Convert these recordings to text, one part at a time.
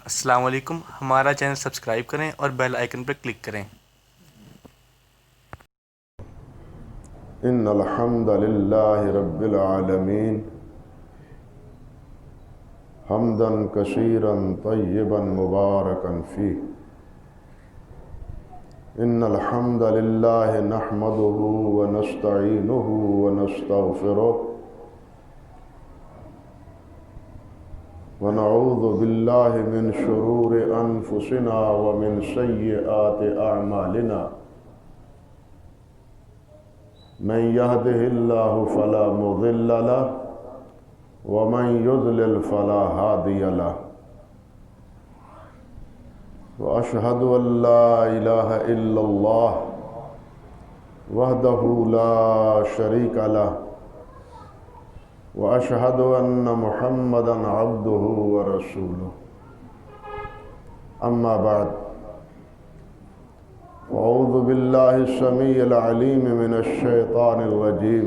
السلام علیکم، ہمارا چینل سبسکرائب کریں اور بیل آئیکن پر کلک کریں۔ ان الحمد للہ رب العالمین حمدا کثیرا طیبا مبارکا فیہ۔ ان الحمد للہ نحمده ونستعینه ونستغفره ونعوذ باللہ من شرور انفسنا ومن سیئات اعمالنا، من يهده الله فلا مضل له ومن يضلل فلا هادي له، وأشهد أن لا إله إلا الله وحده لا شريك له، وأشهد أن محمدا عبده ورسوله، أما بعد، أعوذ بالله السميع العليم من الشيطان الرجيم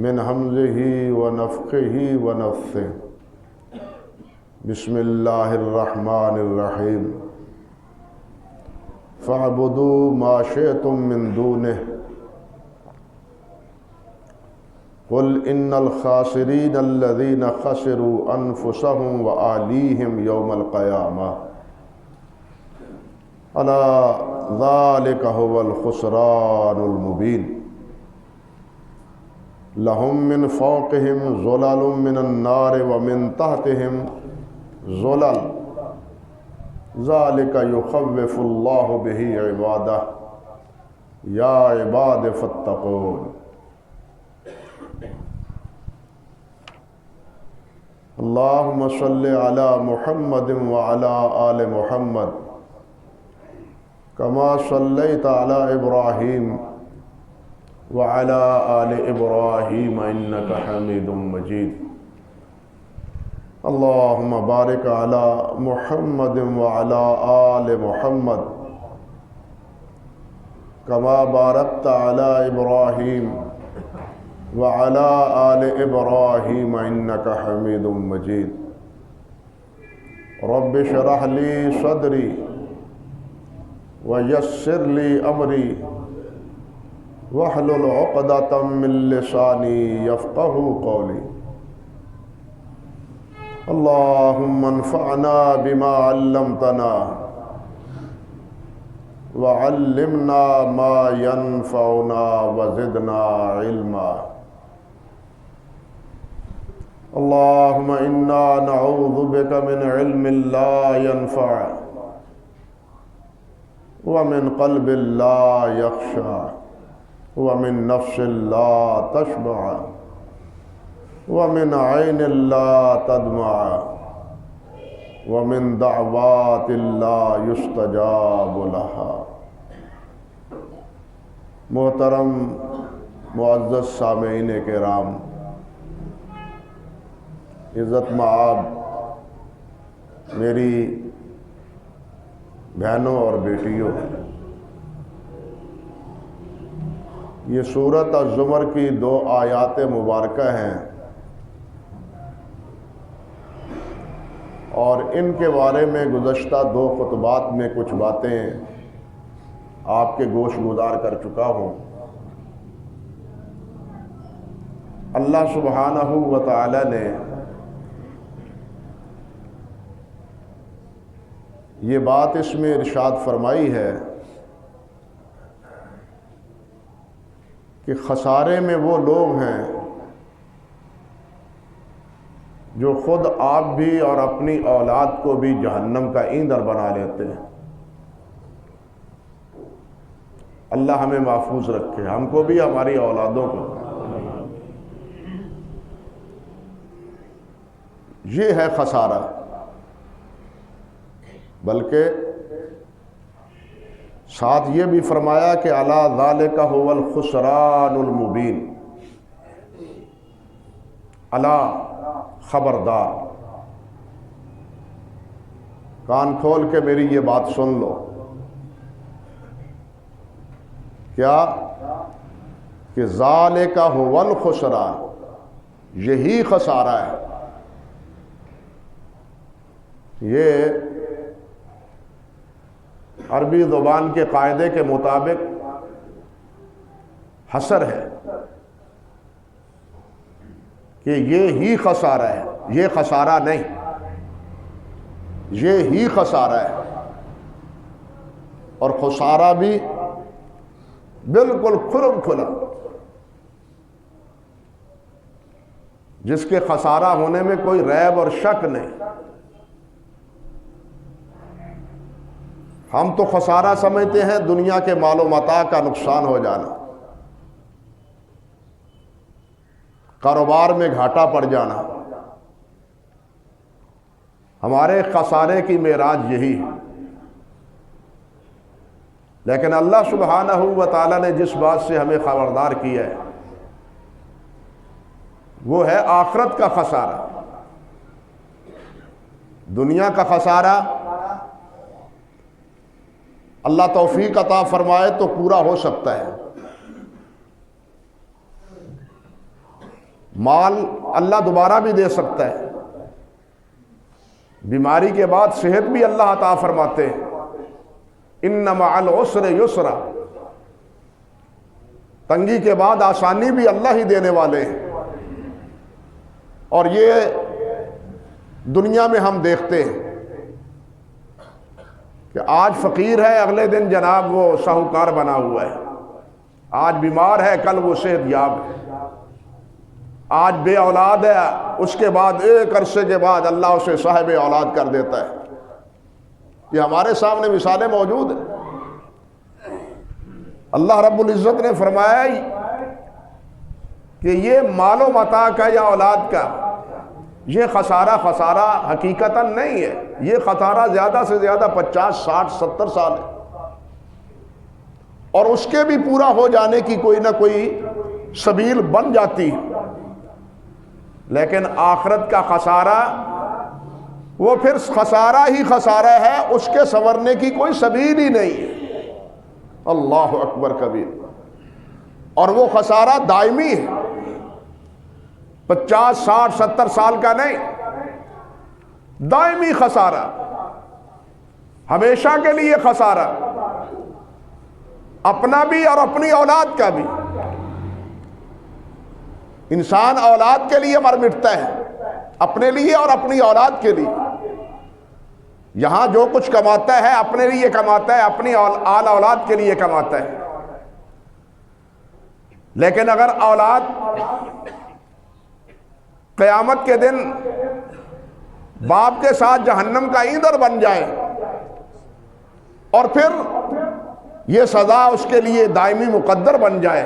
من همزه ونفخه ونفثه، بسم الله الرحمن الرحيم، فاعبدوا ما شئتم من دونه قل إن الخاسرين الذين خسروا أنفسهم وأهليهم يوم القيامة ألا ذلك هو الخسران المبين، لهم من فوقهم ظلل من النار ومن تحتهم ظلل ذلك يخوف الله به عباده يا عباد فاتقون۔ اللهم صل على محمد وعلى آل محمد كما صليت على إبراهيم وعلى آل إبراهيم إنك حميد مجيد، اللهم بارك على محمد وعلى آل محمد كما باركت على إبراهيم وعلى آل إبراهيم إنك حميد مجيد، رب اشرح لي صدري ويسر لي أمري واحلل عقدة من لساني يفقهوا قولي، اللهم انفعنا بما علمتنا وعلمنا ما ينفعنا وزدنا علما، اللهم إنا نعوذ بك من علم لا ينفع ومن قلب لا يخشع ومن نفس لا تشبع ومن عين لا تدمع ومن دعوات لا يستجاب لها۔ محترم معزز سامعین کرام، عزت مآب میری بہنوں اور بیٹیوں، یہ سورۃ الزمر کی 2 آیات مبارکہ ہیں، اور ان کے بارے میں گزشتہ 2 خطبات میں کچھ باتیں آپ کے گوش گزار کر چکا ہوں۔ اللہ سبحانہ و تعالی نے یہ بات اس میں ارشاد فرمائی ہے کہ خسارے میں وہ لوگ ہیں جو خود آپ بھی اور اپنی اولاد کو بھی جہنم کا ایندھن بنا لیتے ہیں۔ اللہ ہمیں محفوظ رکھے، ہم کو بھی ہماری اولادوں کو۔ یہ ہے خسارہ، بلکہ ساتھ یہ بھی فرمایا کہ الا ذالک هو الخسران المبین، الا خبردار، کان کھول کے میری یہ بات سن لو، کیا کہ ذالک هو الخسران، یہی خسارہ ہے، یہ عربی زبان کے قاعدے کے مطابق حصر ہے کہ یہ ہی خسارہ ہے، یہ خسارہ نہیں، یہ ہی خسارہ ہے، اور خسارہ بھی بالکل کھلم کھلا، جس کے خسارہ ہونے میں کوئی ریب اور شک نہیں۔ ہم تو خسارہ سمجھتے ہیں دنیا کے مال و متاع کا نقصان ہو جانا، کاروبار میں گھاٹا پڑ جانا۔ ہمارے خسارے کی معراج یہی ہے، لیکن اللہ سبحانہ و تعالیٰ نے جس بات سے ہمیں خبردار کیا ہے وہ ہے آخرت کا خسارہ۔ دنیا کا خسارہ اللہ توفیق عطا فرمائے تو پورا ہو سکتا ہے، مال اللہ دوبارہ بھی دے سکتا ہے، بیماری کے بعد صحت بھی اللہ عطا فرماتے ہیں، ان مع العسر یسرا، تنگی کے بعد آسانی بھی اللہ ہی دینے والے ہیں۔ اور یہ دنیا میں ہم دیکھتے ہیں کہ آج فقیر ہے، اگلے دن جناب وہ ساہوکار بنا ہوا ہے، آج بیمار ہے، کل وہ صحت یاب ہے، آج بے اولاد ہے، اس کے بعد ایک عرصے کے بعد اللہ اسے صاحب اولاد کر دیتا ہے۔ یہ ہمارے سامنے مثالیں موجود ہیں۔ اللہ رب العزت نے فرمایا کہ یہ مال و متاع کا یا اولاد کا یہ خسارہ حقیقتاً نہیں ہے، یہ خسارہ زیادہ سے زیادہ 50 60 70 سال ہے، اور اس کے بھی پورا ہو جانے کی کوئی نہ کوئی سبیل بن جاتی ہے۔ لیکن آخرت کا خسارہ وہ پھر خسارہ ہی خسارہ ہے، اس کے سنورنے کی کوئی سبیل ہی نہیں ہے۔ اللہ اکبر کبیر۔ اور وہ خسارہ دائمی ہے، 50 60 70 سال کا نہیں، دائمی خسارہ، ہمیشہ کے لیے خسارہ، اپنا بھی اور اپنی اولاد کا بھی۔ انسان اولاد کے لیے مر مٹتا ہے، اپنے لیے اور اپنی اولاد کے لیے۔ یہاں جو کچھ کماتا ہے اپنے لیے کماتا ہے، اپنی آل اولاد کے لیے کماتا ہے، لیکن اگر اولاد قیامت کے دن باپ کے ساتھ جہنم کا ایندھن بن جائے اور پھر یہ سزا اس کے لیے دائمی مقدر بن جائے،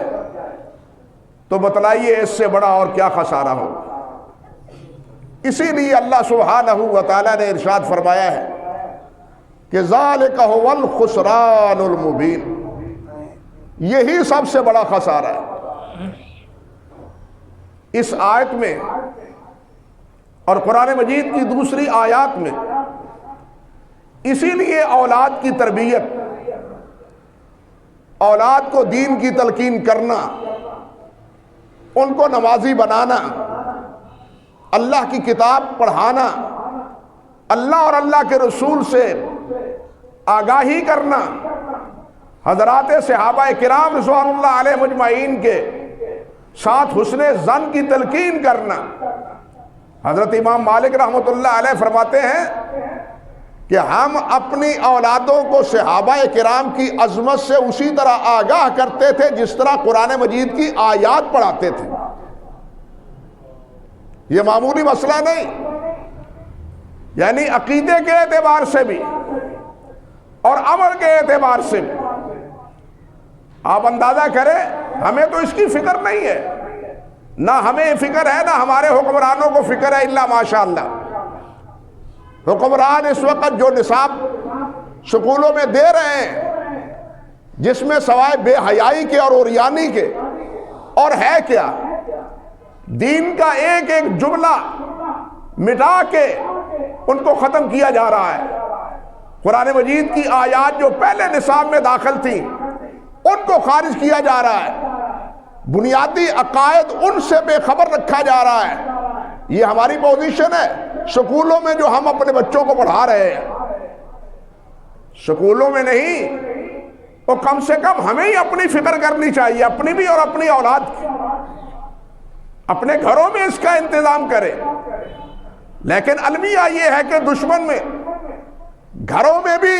تو بتلائیے اس سے بڑا اور کیا خسارہ ہو۔ اسی لیے اللہ سبحانہ و تعالیٰ نے ارشاد فرمایا ہے کہ ذالک ھو الخسران المبین، یہی سب سے بڑا خسارہ ہے۔ اس آیت میں اور قرآن مجید کی دوسری آیات میں اسی لیے اولاد کی تربیت، اولاد کو دین کی تلقین کرنا، ان کو نمازی بنانا، اللہ کی کتاب پڑھانا، اللہ اور اللہ کے رسول سے آگاہی کرنا، حضرات صحابہ کرام رضوان اللہ علیہ مجمعین کے ساتھ حسن ظن کی تلقین کرنا۔ حضرت امام مالک رحمۃ اللہ علیہ فرماتے ہیں کہ ہم اپنی اولادوں کو صحابہ کرام کی عظمت سے اسی طرح آگاہ کرتے تھے جس طرح قرآن مجید کی آیات پڑھاتے تھے۔ یہ معمولی مسئلہ نہیں، یعنی عقیدے کے اعتبار سے بھی اور عمل کے اعتبار سے بھی۔ آپ اندازہ کریں، ہمیں تو اس کی فکر نہیں ہے، نہ ہمیں فکر ہے نہ ہمارے حکمرانوں کو فکر ہے، الا ماشاءاللہ۔ حکمران اس وقت جو نصاب سکولوں میں دے رہے ہیں، جس میں سوائے بے حیائی کے اور عریانی کے اور ہے کیا، دین کا ایک ایک جملہ مٹا کے ان کو ختم کیا جا رہا ہے۔ قرآن مجید کی آیات جو پہلے نصاب میں داخل تھیں ان کو خارج کیا جا رہا ہے، بنیادی عقائد ان سے بے خبر رکھا جا رہا ہے۔ یہ ہماری پوزیشن ہے، سکولوں میں جو ہم اپنے بچوں کو پڑھا رہے ہیں، سکولوں میں نہیں، تو کم سے کم ہمیں ہی اپنی فکر کرنی چاہیے، اپنی بھی اور اپنی اولاد کی، اپنے گھروں میں اس کا انتظام کرے۔ لیکن المیہ یہ ہے کہ دشمن میں گھروں میں بھی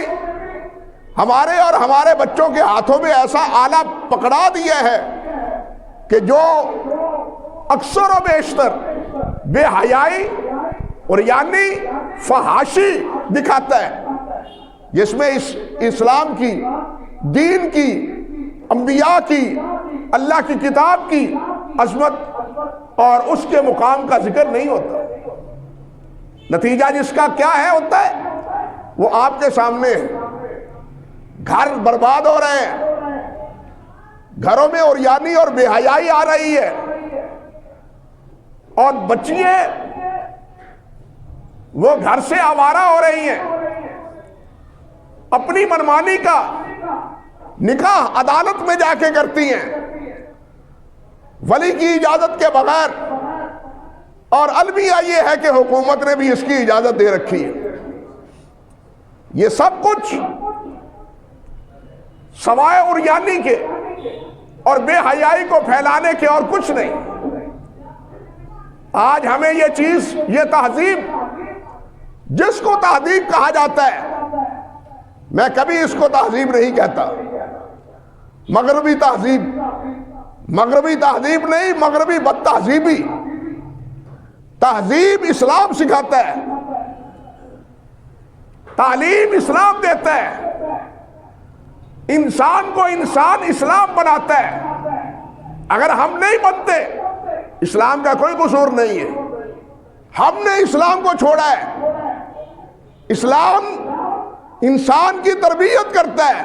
ہمارے اور ہمارے بچوں کے ہاتھوں میں ایسا آلہ پکڑا دیا ہے کہ جو اکثر و بیشتر بے حیائی اور یعنی فحاشی دکھاتا ہے، جس میں اسلام کی، دین کی، انبیاء کی، اللہ کی کتاب کی عظمت اور اس کے مقام کا ذکر نہیں ہوتا۔ نتیجہ جس کا کیا ہے ہوتا ہے وہ آپ کے سامنے ہے۔ گھر برباد ہو رہے ہیں، گھروں میں عریانی اور بے حیائی آ رہی ہے، اور بچیاں وہ گھر سے آوارہ ہو رہی ہیں، اپنی منمانی کا نکاح عدالت میں جا کے کرتی ہیں ولی کی اجازت کے بغیر، اور المیہ یہ ہے کہ حکومت نے بھی اس کی اجازت دے رکھی ہے۔ یہ سب کچھ سوائے عریانی کے اور بے حیائی کو پھیلانے کے اور کچھ نہیں۔ آج ہمیں یہ چیز، یہ تہذیب جس کو تہذیب کہا جاتا ہے، میں کبھی اس کو تہذیب نہیں کہتا، مغربی تہذیب، مغربی تہذیب نہیں، مغربی بد تہذیبی۔ تہذیب اسلام سکھاتا ہے، تعلیم اسلام دیتا ہے، انسان کو انسان اسلام بناتا ہے۔ اگر ہم نہیں بنتے، اسلام کا کوئی قصور نہیں ہے، ہم نے اسلام کو چھوڑا ہے۔ اسلام انسان کی تربیت کرتا ہے،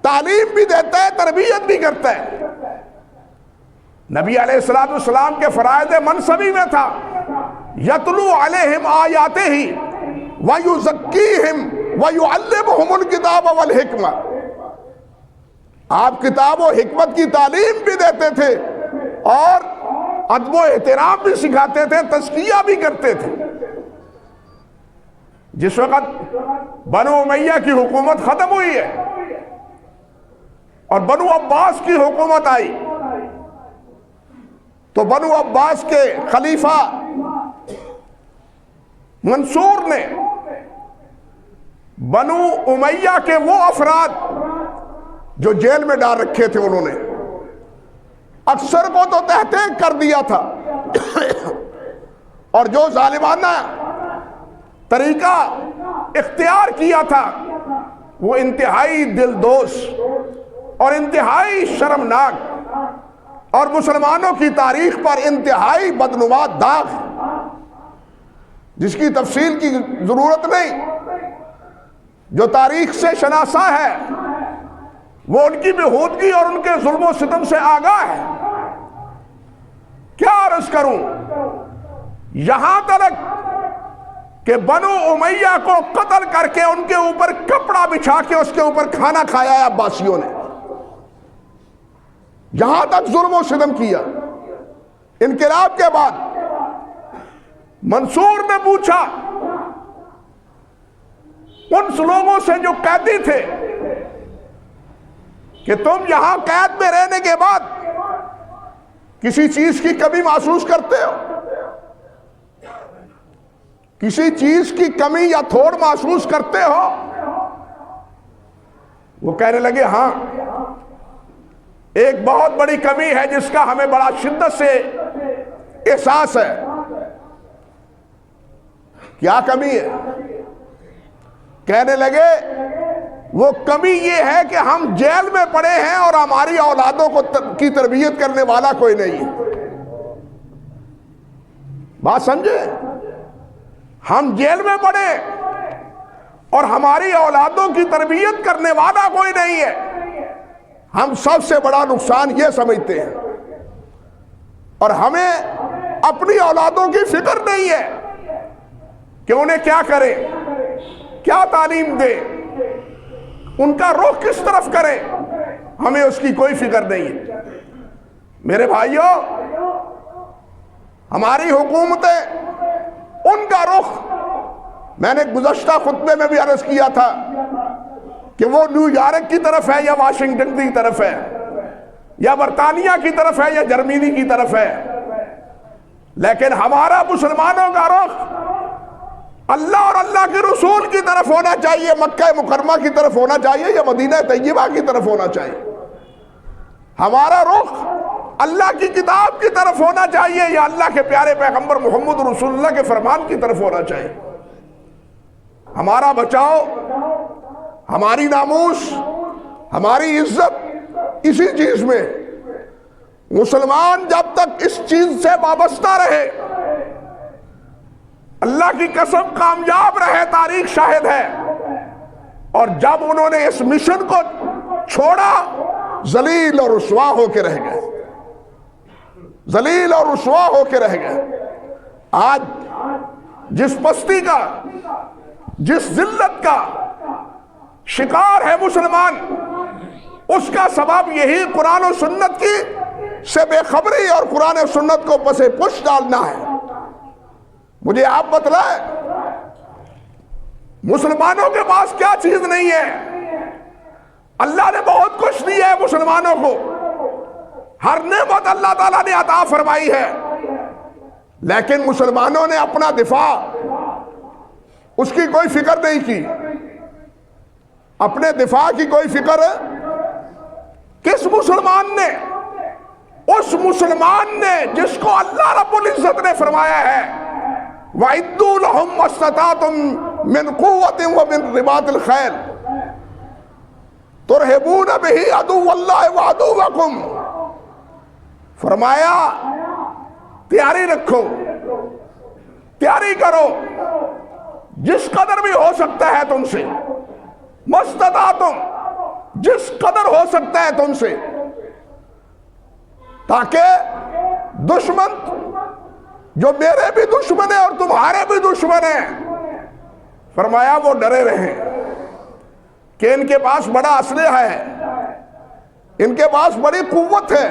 تعلیم بھی دیتا ہے، تربیت بھی کرتا ہے۔ نبی علیہ السلام کے فرائض منصبی میں تھا یتلو علیہم آیاتہ ویزکیہم ویعلمہم الکتاب والحکمہ۔ آپ کتاب و حکمت کی تعلیم بھی دیتے تھے اور ادب و احترام بھی سکھاتے تھے، تزکیہ بھی کرتے تھے۔ جس وقت بنو امیہ کی حکومت ختم ہوئی ہے اور بنو عباس کی حکومت آئی، تو بنو عباس کے خلیفہ منصور نے بنو امیہ کے وہ افراد جو جیل میں ڈال رکھے تھے، انہوں نے اکثر کو تو تحقیق کر دیا تھا، اور جو ظالمانہ طریقہ اختیار کیا تھا وہ انتہائی دلدوز اور انتہائی شرمناک اور مسلمانوں کی تاریخ پر انتہائی بدنما داغ، جس کی تفصیل کی ضرورت نہیں۔ جو تاریخ سے شناسا ہے وہ ان کی بےہودگی اور ان کے ظلم و ستم سے آگاہ ہے۔ کیا عرض کروں، یہاں تک کہ بنو امیہ کو قتل کر کے ان کے اوپر کپڑا بچھا کے اس کے اوپر کھانا کھایا ہے عباسیوں نے، یہاں تک ظلم و ستم کیا۔ انقلاب کے بعد منصور نے پوچھا ان لوگوں سے جو قیدی تھے کہ تم یہاں قید میں رہنے کے بعد کسی چیز کی کمی محسوس کرتے ہو، کسی چیز کی کمی یا تھوڑ محسوس کرتے ہو؟ وہ کہنے لگے ہاں، ایک بہت بڑی کمی ہے جس کا ہمیں بڑا شدت سے احساس ہے۔ کیا کمی ہے؟ کہنے لگے وہ کمی یہ ہے کہ ہم جیل میں پڑے ہیں اور ہماری اولادوں کی تربیت کرنے والا کوئی نہیں ہے۔ بات سمجھے؟ ہم جیل میں پڑے اور ہماری اولادوں کی تربیت کرنے والا کوئی نہیں ہے۔ ہم سب سے بڑا نقصان یہ سمجھتے ہیں، اور ہمیں اپنی اولادوں کی فکر نہیں ہے کہ انہیں کیا کرے، کیا تعلیم دے، ان کا رخ کس طرف کرے، ہمیں اس کی کوئی فکر نہیں ہے۔ میرے بھائیوں، ہماری حکومتیں ان کا کا رخ میں نے گزشتہ خطبے میں بھی عرض کیا تھا کہ وہ نیو یارک کی طرف ہے یا واشنگٹن کی طرف ہے یا برطانیہ کی طرف ہے یا جرمنی کی طرف ہے، لیکن ہمارا مسلمانوں کا رخ اللہ اور اللہ کے رسول کی طرف ہونا چاہیے، مکہ مکرمہ کی طرف ہونا چاہیے یا مدینہ طیبہ کی طرف ہونا چاہیے۔ ہمارا رخ اللہ کی کتاب کی طرف ہونا چاہیے یا اللہ کے پیارے پیغمبر محمد رسول اللہ کے فرمان کی طرف ہونا چاہیے۔ ہمارا بچاؤ، ہماری ناموس، ہماری عزت اسی چیز میں۔ مسلمان جب تک اس چیز سے وابستہ رہے، اللہ کی قسم کامیاب رہے، تاریخ شاہد ہے۔ اور جب انہوں نے اس مشن کو چھوڑا، ذلیل اور رسوا ہو کے رہ گئے، ذلیل اور رسوا ہو کے رہ گئے۔ آج جس پستی کا، جس ذلت کا شکار ہے مسلمان، اس کا سبب یہی قرآن و سنت کی سے بے خبری اور قرآن و سنت کو پسے پش ڈالنا ہے۔ مجھے آپ بتلائیں، مسلمانوں کے پاس کیا چیز نہیں ہے؟ اللہ نے بہت کچھ دیا ہے مسلمانوں کو، ہر نعمت اللہ تعالیٰ نے عطا فرمائی ہے، لیکن مسلمانوں نے اپنا دفاع، اس کی کوئی فکر نہیں کی۔ اپنے دفاع کی کوئی فکر کس مسلمان نے؟ اس مسلمان نے جس کو اللہ رب العزت نے فرمایا ہے وَعِدُّوا لَهُمْ مَا اسْتَطَعْتُم مِّن قُوَّةٍ وَمِن رِّبَاطِ الْخَيْلِ تُرْهِبُونَ بِهِ عَدُوَّ اللَّهِ وَعَدُوَّكُمْ۔ فرمایا تیاری رکھو، تیاری کرو، جس قدر بھی ہو سکتا ہے تم سے، مستطاعتم، جس قدر ہو سکتا ہے تم سے، تاکہ دشمن جو میرے بھی دشمن ہیں اور تمہارے بھی دشمن ہیں، فرمایا وہ ڈرے رہیں کہ ان کے پاس بڑا اسلحہ ہے، ان کے پاس بڑی قوت ہے۔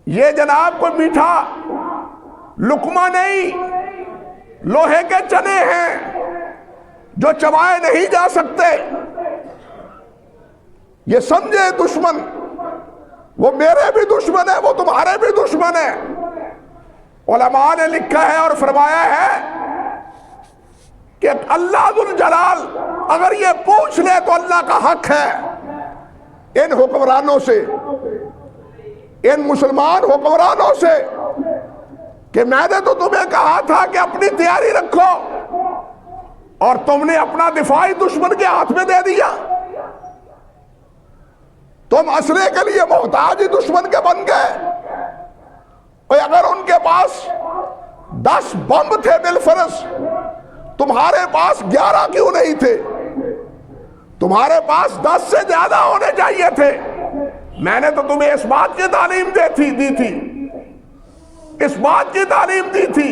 یہ جناب کوئی میٹھا لقمہ نہیں، لوہے کے چنے ہیں جو چبائے نہیں جا سکتے۔ یہ سمجھے دشمن، وہ میرے بھی دشمن ہے، وہ تمہارے بھی دشمن ہے۔ علماء نے لکھا ہے اور فرمایا ہے کہ اللہ ذوالجلال اگر یہ پوچھ لے تو اللہ کا حق ہے ان حکمرانوں سے، ان مسلمان حکمرانوں سے، کہ میں نے تو تمہیں کہا تھا کہ اپنی تیاری رکھو اور تم نے اپنا دفاعی دشمن کے ہاتھ میں دے دیا۔ تم اسلحے کے لیے محتاج ہی دشمن کے بن گئے۔ اور اگر ان کے پاس 10 بم تھے بالفرض، تمہارے پاس 11 کیوں نہیں تھے؟ تمہارے پاس 10 سے زیادہ ہونے چاہیے تھے۔ میں نے تو تمہیں اس بات کی تعلیم دی تھی، اس بات کی تعلیم دی تھی۔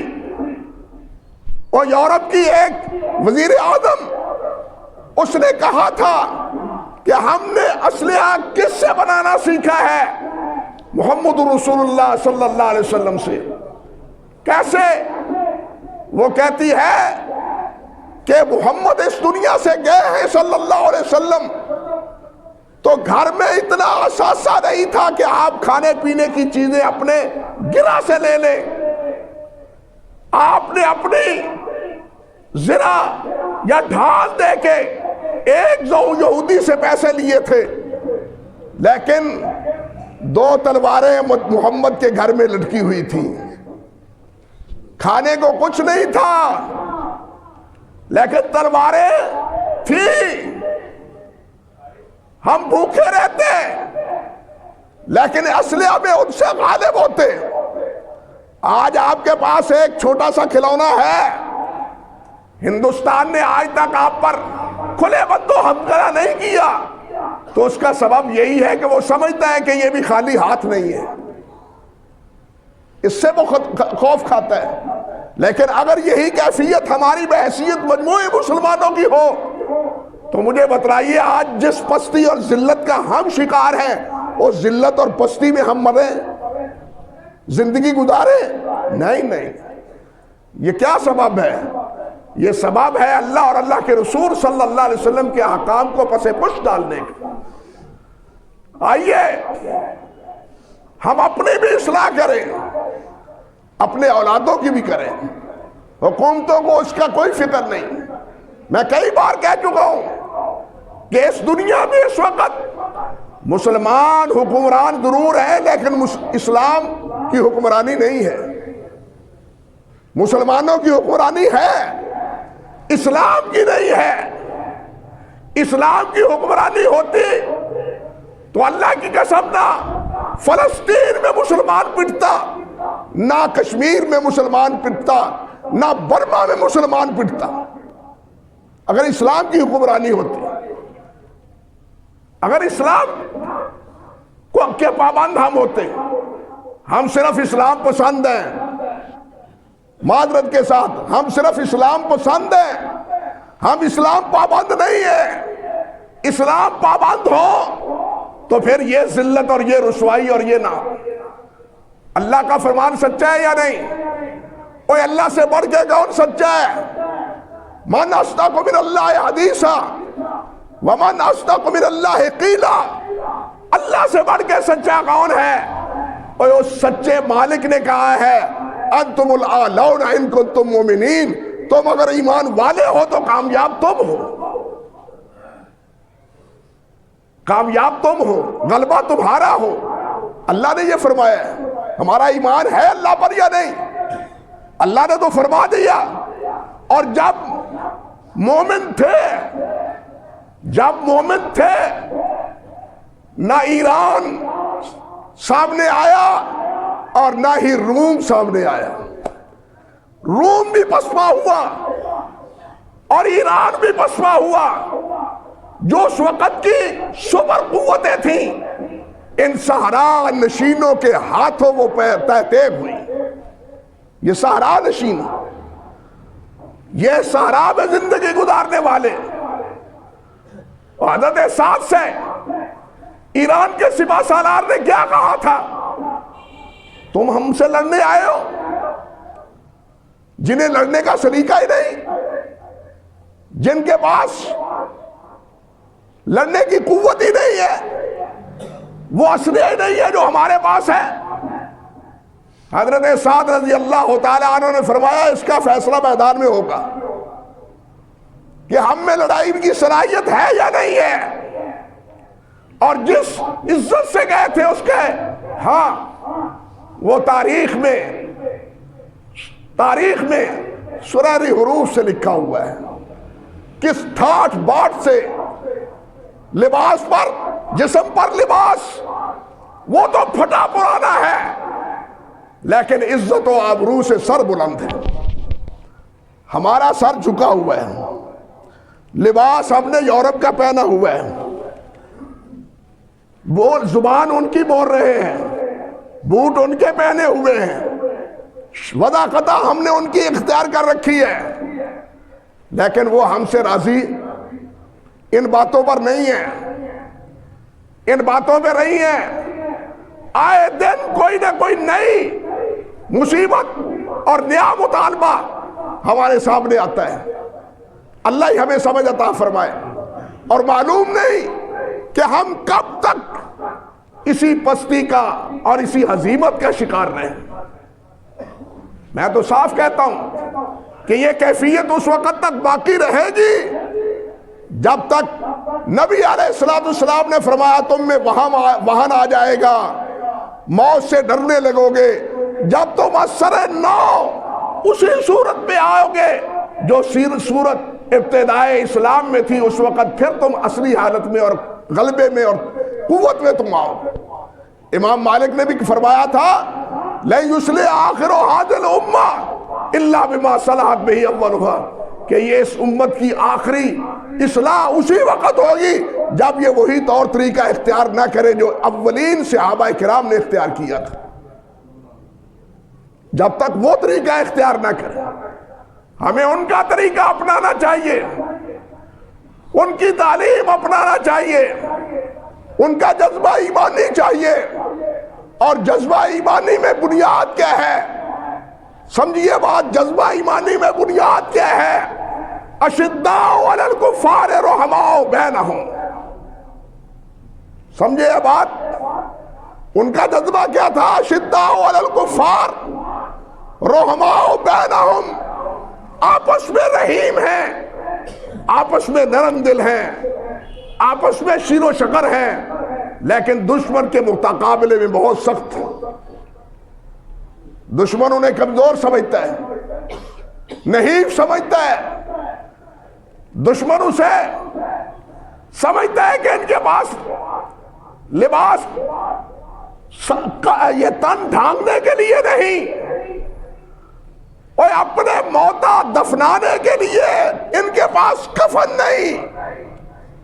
اور یورپ کی ایک وزیر اعظم، اس نے کہا تھا کہ ہم نے اسلحہ کس سے بنانا سیکھا ہے؟ محمد رسول اللہ صلی اللہ علیہ وسلم سے۔ کیسے؟ وہ کہتی ہے کہ محمد اس دنیا سے گئے ہیں صلی اللہ علیہ وسلم تو گھر میں اتنا اثاثہ نہیں تھا کہ آپ کھانے پینے کی چیزیں اپنے گرہ سے لے لیں۔ آپ نے اپنی زرہ یا ڈھال دے کے ایک یہودی سے پیسے لیے تھے، لیکن 2 تلواریں محمد کے گھر میں لٹکی ہوئی تھیں۔ کھانے کو کچھ نہیں تھا لیکن تلواریں تھیں۔ ہم بھوکے رہتے لیکن اسلحہ میں ان سے غالب ہوتے۔ آج آپ کے پاس ایک چھوٹا سا کھلونا ہے، ہندوستان نے آج تک آپ پر کھلے بندوں حملہ نہیں کیا، تو اس کا سبب یہی ہے کہ وہ سمجھتا ہے کہ یہ بھی خالی ہاتھ نہیں ہے، اس سے وہ خوف کھاتا ہے۔ لیکن اگر یہی کیفیت ہماری بحیثیت مجموعی مسلمانوں کی ہو تو مجھے بتلائیے آج جس پستی اور ذلت کا ہم شکار ہیں، اس ذلت اور پستی میں ہم مریں؟ زندگی گزارے؟ نہیں نہیں، یہ کیا سبب ہے؟ یہ سبب ہے اللہ اور اللہ کے رسول صلی اللہ علیہ وسلم کے احکام کو پس پش ڈالنے کا۔ آئیے ہم اپنی بھی اصلاح کریں، اپنے اولادوں کی بھی کریں۔ حکومتوں کو اس کا کوئی فکر نہیں۔ میں کئی بار کہہ چکا ہوں کہ اس دنیا میں اس وقت مسلمان حکمران ضرور ہے، لیکن اسلام کی حکمرانی نہیں ہے۔ مسلمانوں کی حکمرانی ہے، اسلام کی نہیں ہے۔ اسلام کی حکمرانی ہوتی تو اللہ کی قسم نہ فلسطین میں مسلمان پٹتا، نہ کشمیر میں مسلمان پٹتا، نہ برما میں مسلمان پٹتا، اگر اسلام کی حکمرانی ہوتی۔ اگر اسلام کو کے پابند ہم ہوتے، ہم صرف اسلام پسند ہیں، معذرت کے ساتھ ہم صرف اسلام پسند ہیں، ہم اسلام پابند نہیں ہیں۔ اسلام پابند ہو تو پھر یہ ذلت اور یہ رسوائی اور یہ نہ۔ اللہ کا فرمان سچا ہے یا نہیں؟ اوہ اللہ سے بڑھ کے کون سچا ہے؟ من اصدق من اللہ حدیثا ومن اصدق من اللہ قیلا۔ اللہ سے بڑھ کے سچا کون ہے؟ اور اس سچے مالک نے کہا ہے انتم الاعلون ان کنتم مومنین، تم اگر ایمان والے ہو تو کامیاب تم ہو، کامیاب تم ہو، غلبہ تمہارا ہو۔ اللہ نے یہ فرمایا ہے۔ ہمارا ایمان ہے اللہ پر یا نہیں؟ اللہ نے تو فرما دیا۔ اور جب مومن تھے نہ ایران سامنے آیا اور نہ ہی روم سامنے آیا۔ روم بھی پسپا ہوا اور ایران بھی پسپا ہوا، جو اس وقت کی سپر قوتیں تھیں، ان صحرا نشینوں کے ہاتھوں وہ تہتیب ہوئی۔ یہ صحرا نشین، یہ صحرا میں زندگی گزارنے والے، حضرت سعد سے ایران کے سپہ سالار نے کیا کہا تھا؟ تم ہم سے لڑنے آئے ہو، جنہیں لڑنے کا سلیقہ ہی نہیں، جن کے پاس لڑنے کی قوت ہی نہیں ہے، وہ اسلحہ ہی نہیں ہے جو ہمارے پاس ہے۔ حضرت سعد رضی اللہ تعالیٰ عنہ نے فرمایا اس کا فیصلہ میدان میں ہوگا کہ ہم میں لڑائی کی صلاحیت ہے یا نہیں ہے۔ اور جس عزت سے گئے تھے اس کے ہاں وہ تاریخ میں سنہری حروف سے لکھا ہوا ہے، کس ٹھاٹ باٹ سے لباس پر، جسم پر لباس وہ تو پھٹا پرانا ہے، لیکن عزت و آبرو سے سر بلند ہے۔ ہمارا سر جھکا ہوا ہے، لباس ہم نے یورپ کا پہنا ہوا ہے، زبان ان کی بول رہے ہیں، بوٹ ان کے پہنے ہوئے ہیں، وضاقتہ ہم نے ان کی اختیار کر رکھی ہے، لیکن وہ ہم سے راضی ان باتوں پر نہیں ہے، ان باتوں پہ نہیں ہے۔ آئے دن کوئی نہ کوئی نئی مصیبت اور نیا مطالبہ ہمارے سامنے آتا ہے۔ اللہ ہی ہمیں سمجھ عطا فرمائے۔ اور معلوم نہیں کہ ہم کب تک اسی پستی کا اور اسی ہزیمت کا شکار رہیں۔ میں تو صاف کہتا ہوں کہ یہ کیفیت اس وقت تک باقی رہے گی جب تک نبی علیہ السلام نے فرمایا تم میں وہن آ جائے گا، موت سے ڈرنے لگو گے، جب تم اثر نو اسی صورت پہ آؤ گے جو صورت ابتدائے اسلام میں تھی، اس وقت پھر تم اصلی حالت میں اور غلبے میں اور قوت میں تم آؤ۔ امام مالک نے بھی فرمایا تھا لَن يُصْلِحَ آخِرُ هَذِهِ الْأُمَّةِ إِلَّا بِمَا صَلَحَتْ بِهِ أَوَّلُهَا، کہ یہ اس امت کی آخری اصلاح اسی وقت ہوگی جب یہ وہی طور طریقہ اختیار نہ کرے جو اولین صحابہ کرام نے اختیار کیا تھا۔ جب تک وہ طریقہ اختیار نہ کرے، ہمیں ان کا طریقہ اپنانا چاہیے، ان کی تعلیم اپنانا چاہیے، ان کا جذبہ ایمانی چاہیے، اور جذبہ ایمانی میں بنیاد کیا ہے؟ سمجھیے بات، جذبہ ایمانی میں بنیاد کیا ہے؟ اشداء علی الکفار رحماء بینہم. سمجھے یہ بات؟ ان کا جذبہ کیا تھا؟ اشداء علی الکفار رحماء بینہم. آپس میں رحیم ہیں، آپس میں نرم دل ہیں، آپس میں شیر و شکر ہیں، لیکن دشمن کے مقابلے میں بہت سخت. دشمن انہیں کمزور سمجھتا ہے، نحیف سمجھتا ہے. دشمن اسے سمجھتا ہے کہ ان کے پاس لباس یہ تن ڈھانکنے کے لیے نہیں، اور اپنے موتا دفنانے کے لیے ان کے پاس کفن نہیں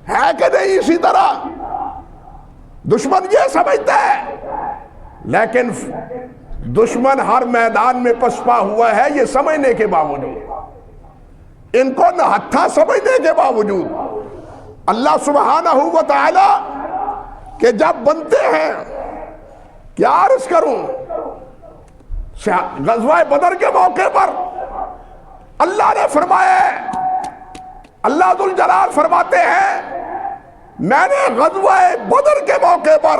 ہے کہ نہیں. اسی طرح دشمن یہ سمجھتا ہے، لیکن دشمن ہر میدان میں پسپا ہوا ہے یہ سمجھنے کے باوجود، ان کو نہتھا سمجھنے کے باوجود. اللہ سبحانہ و تعالی کہ جب بنتے ہیں، کیا عرض کروں، غزوہ بدر کے موقع پر اللہ نے فرمایا ہے، اللہ ذوالجلال فرماتے ہیں میں نے غزوہ بدر کے موقع پر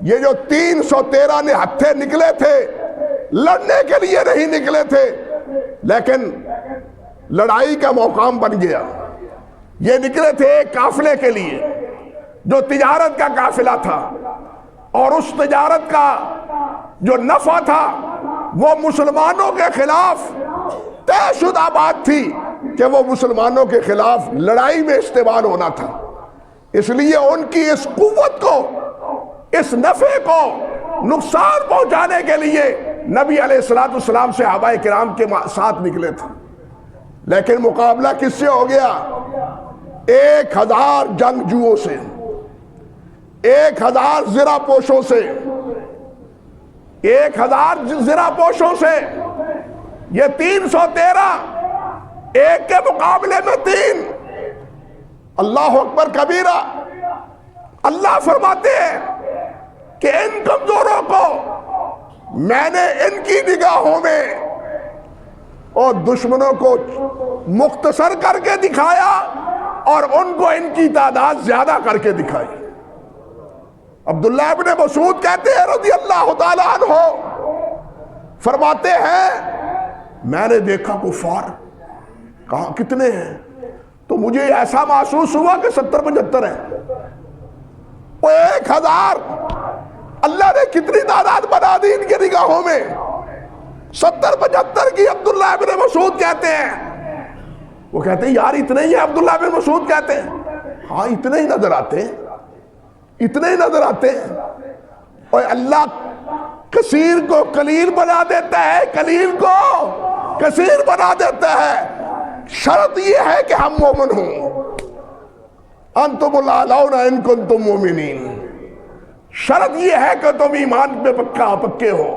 یہ جو 313 نہتھے نکلے تھے، لڑنے کے لیے نہیں نکلے تھے لیکن لڑائی کا مقام بن گیا. یہ نکلے تھے ایک قافلے کے لیے جو تجارت کا قافلہ تھا، اور اس تجارت کا جو نفع تھا وہ مسلمانوں کے خلاف طے شدہ بات تھی کہ وہ مسلمانوں کے خلاف لڑائی میں استعمال ہونا تھا. اس لیے ان کی اس قوت کو، اس نفع کو نقصان پہنچانے کے لیے نبی علیہ السلام صحابہ کرام کے ساتھ نکلے تھے. لیکن مقابلہ کس سے ہو گیا؟ 1000 جنگجوؤں سے، 1000 زرہ پوشوں سے، 1000 زرہ پوشوں سے. یہ 313 ایک کے مقابلے میں 3. اللہ اکبر کبیرہ. اللہ فرماتے ہیں کہ ان کمزوروں کو میں نے ان کی نگاہوں میں اور دشمنوں کو مختصر کر کے دکھایا اور ان کو ان کی تعداد زیادہ کر کے دکھائی. عبداللہ ابن مسعود کہتے ہیں رضی اللہ تعالیٰ عنہ، فرماتے ہیں میں نے دیکھا کفار، کہا کتنے ہیں؟ تو مجھے ایسا محسوس ہوا کہ 70-75 ہیں. وہ 1000 اللہ نے کتنی تعداد بنا دی ان کی نگاہوں میں؟ 70-75 کی. عبداللہ ابن مسعود کہتے ہیں، وہ کہتے ہیں یار اتنے ہی ہیں. عبداللہ ابن مسعود کہتے ہیں ہاں اتنے ہی نظر آتے ہیں، اتنے ہی نظر آتے ہیں. اور اللہ کثیر کو قلیل بنا دیتا ہے، قلیل کو کثیر بنا دیتا ہے. شرط یہ ہے کہ ہم مومن ہوں. انتم الاعلون ان کنتم مومنین. شرط یہ ہے کہ تم ایمان پہ پکے ہو،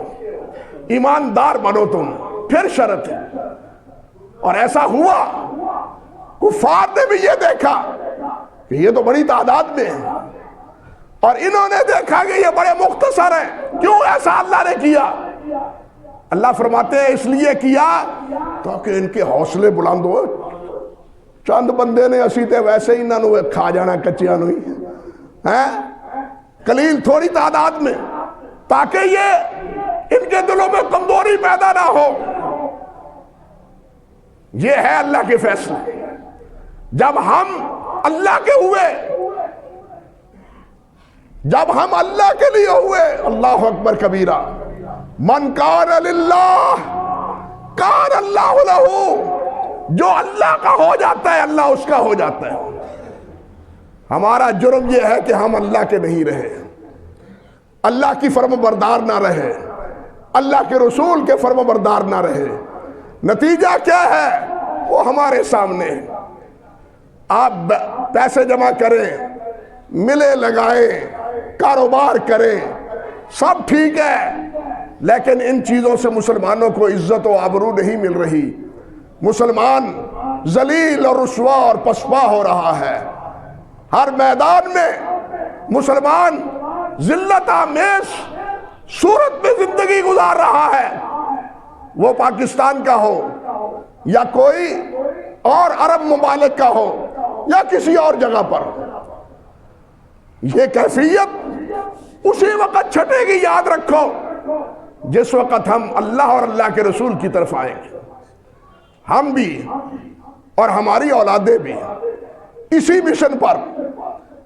ایماندار بنو تم، پھر شرط ہے. اور ایسا ہوا، کفار نے بھی یہ دیکھا کہ یہ تو بڑی تعداد میں ہے، اور انہوں نے دیکھا کہ یہ بڑے مختصر ہیں. کیوں ایسا اللہ نے کیا؟ اللہ فرماتے ہیں اس لیے کیا تاکہ ان کے حوصلے بلند ہو. چند بندے نے اسی تے ویسے ہی نہ کھا جانا کچیاں نہیں ہیں، قلیل تھوڑی تعداد میں، تاکہ یہ ان کے دلوں میں کمزوری پیدا نہ ہو. یہ ہے اللہ کے فیصلے. جب ہم اللہ کے ہوئے، جب ہم اللہ کے لیے ہوئے، اللہ اکبر کبیرہ. من کان للہ کان اللہ لہ. جو اللہ کا ہو جاتا ہے اللہ اس کا ہو جاتا ہے. ہمارا جرم یہ ہے کہ ہم اللہ کے نہیں رہے، اللہ کی فرم بردار نہ رہے، اللہ کے رسول کے فرم بردار نہ رہے. نتیجہ کیا ہے وہ ہمارے سامنے ہے. آپ پیسے جمع کریں، ملے لگائیں، کاروبار کریں، سب ٹھیک ہے، لیکن ان چیزوں سے مسلمانوں کو عزت و آبرو نہیں مل رہی. مسلمان ذلیل اور رسوا اور پسپا ہو رہا ہے. ہر میدان میں مسلمان ذلت آمیز صورت میں زندگی گزار رہا ہے، وہ پاکستان کا ہو یا کوئی اور عرب ممالک کا ہو یا کسی اور جگہ پر، یہ کیفیت اسی وقت چھٹے گی، یاد رکھو، جس وقت ہم اللہ اور اللہ کے رسول کی طرف آئیں گے۔ ہم بھی اور ہماری اولادیں بھی اسی مشن پر،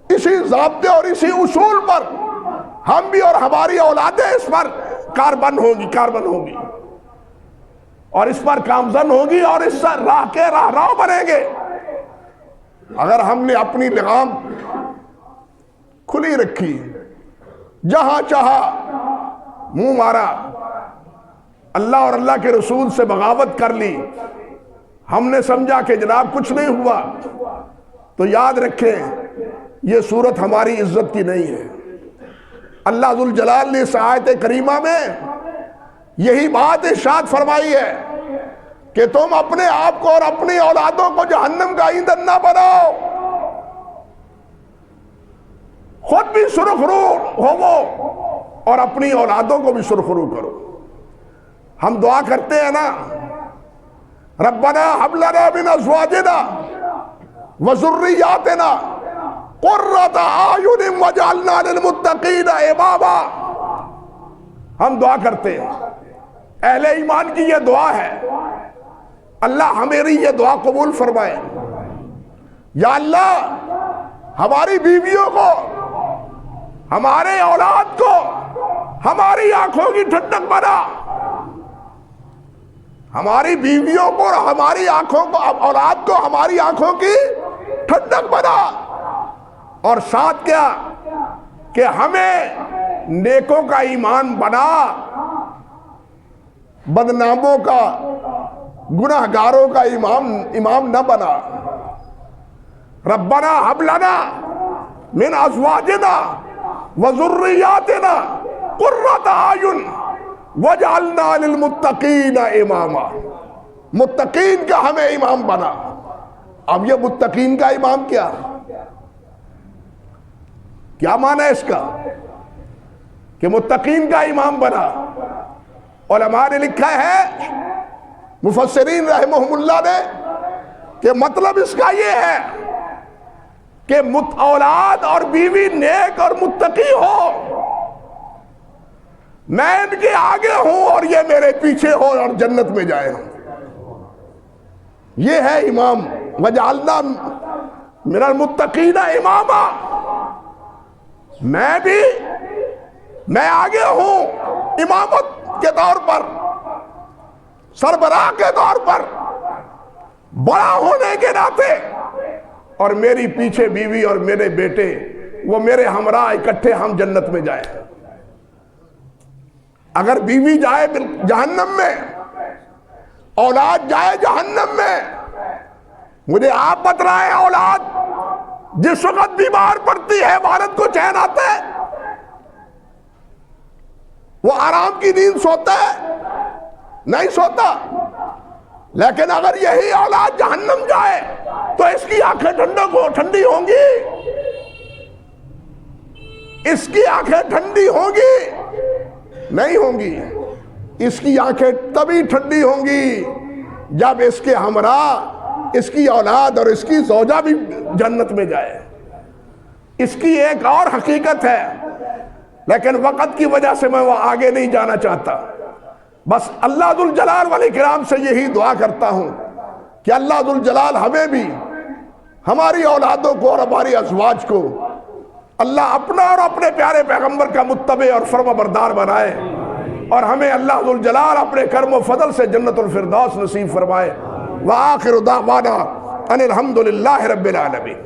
اسی ضابطے اور اسی اصول پر، ہم بھی اور ہماری اولادیں اس پر کاربن ہوگی اور اس پر کامزن ہوگی اور اس سے راہ کے راہرو بنیں گے۔ اگر ہم نے اپنی لگام کھلی رکھی، جہاں چاہا منہ مارا، اللہ اور اللہ کے رسول سے بغاوت کر لی، ہم نے سمجھا کہ جناب کچھ نہیں ہوا، تو یاد رکھیں یہ صورت ہماری عزت کی نہیں ہے۔ اللہ ذوالجلال نے اس آیت کریمہ میں یہی بات ارشاد فرمائی ہے کہ تم اپنے آپ کو اور اپنی اولادوں کو جہنم کا ایندھن نہ بناؤ، خود بھی سرخرو ہوو اور اپنی اولادوں کو بھی سرخرو کرو۔ ہم دعا کرتے ہیں نا، ربنا ہب لنا من ازواجنا وذریاتنا قرۃ اعین واجعلنا للمتقین اماما۔ ہم دعا کرتے ہیں، اہل ایمان کی یہ دعا ہے، اللہ ہماری یہ دعا قبول فرمائے۔ یا اللہ ہماری بیویوں کو، ہمارے اولاد کو ہماری آنکھوں کی ٹھنڈک بنا، ہماری بیویوں کو اور ہماری آنکھوں کو، اولاد کو ہماری آنکھوں کی ٹھنڈک بنا، اور ساتھ کیا کہ ہمیں نیکوں کا ایمان بنا، بدناموں کا، گناہگاروں کا امام نہ بنا۔ ربنا ہب لنا من ازواجنا وذریاتنا قرۃ اعین واجعلنا للمتقین اماما۔ متقین کا ہمیں امام بنا۔ اب یہ متقین کا امام کیا معنی ہے اس کا کہ متقین کا امام بنا؟ علماء نے لکھا ہے، مفسرین رحمہم اللہ نے، کہ مطلب اس کا یہ ہے کہ اولاد اور بیوی نیک اور متقی ہو، میں ان کے آگے ہوں اور یہ میرے پیچھے ہو اور جنت میں جائے۔ یہ ہے امام، وجعلنا من المتقین اماما۔ میں آگے ہوں امامت کے طور پر، سربراہ کے طور پر، بڑا ہونے کے ناطے، اور میری پیچھے بیوی اور میرے بیٹے وہ میرے ہمراہ اکٹھے ہم جنت میں جائیں۔ اگر بیوی جائے جہنم میں، اولاد جائے جہنم میں، مجھے آپ بتلائیں، اولاد جس وقت بیمار پڑتی ہے والد کو چین آتا ہے، وہ آرام کی نیند سوتا ہے؟ نہیں سوتا۔ لیکن اگر یہی اولاد جہنم جائے تو اس کی آنکھیں ٹھنڈی ہوں گی، اس کی آنکھیں ٹھنڈی ہوں گی؟ نہیں ہوں گی۔ اس کی آنکھیں تبھی ٹھنڈی ہوں گی جب اس کے ہمراہ اس کی اولاد اور اس کی زوجہ بھی جنت میں جائے۔ اس کی ایک اور حقیقت ہے، لیکن وقت کی وجہ سے میں وہ آگے نہیں جانا چاہتا۔ بس اللہ ذوالجلال والاکرام سے یہی دعا کرتا ہوں کہ اللہ ذوالجلال ہمیں بھی، ہماری اولادوں کو اور ہماری ازواج کو اللہ اپنا اور اپنے پیارے پیغمبر کا متبع اور فرما بردار بنائے، اور ہمیں اللہ ذوالجلال اپنے کرم و فضل سے جنت الفردوس نصیب فرمائے۔ وآخر دعوانا ان الحمدللہ رب العالمین۔